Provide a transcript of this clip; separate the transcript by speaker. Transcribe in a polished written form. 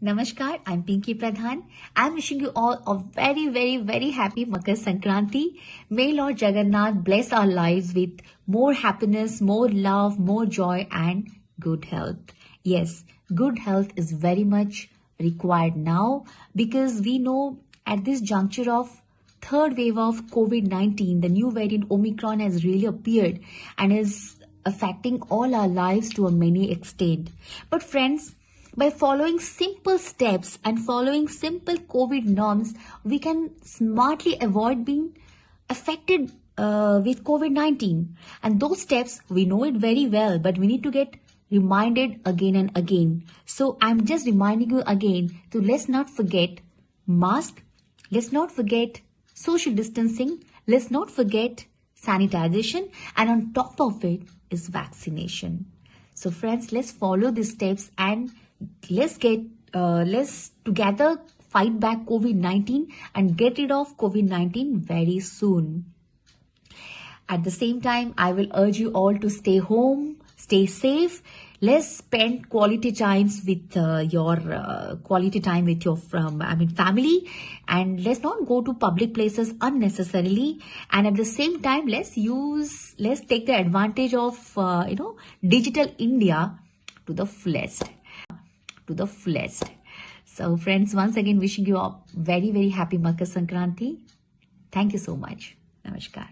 Speaker 1: Namaskar, I'm Pinky Pradhan. I'm wishing you all a very, very, very happy Makar Sankranti. May Lord Jagannath bless our lives with more happiness, more love, more joy and good health. Yes, good health is very much required now because we know at this juncture of third wave of COVID-19, the new variant Omicron has really appeared and is affecting all our lives to a many extent. But friends, by following simple steps and following simple COVID norms, we can smartly avoid being affected with COVID-19. And those steps, we know it very well, but we need to get reminded again and again. So I'm just reminding you again to let's not forget mask, let's not forget social distancing, let's not forget sanitization, and on top of it is vaccination. So friends, let's follow these steps and let's together fight back COVID-19 and get rid of COVID-19 very soon. At the same time, I will urge you all to stay home, stay safe. Let's spend quality times with your family, and let's not go to public places unnecessarily. And at the same time, let's take the advantage of digital India to the fullest. So friends, once again wishing you a very, very happy Makar Sankranti. Thank you so much. Namaskar.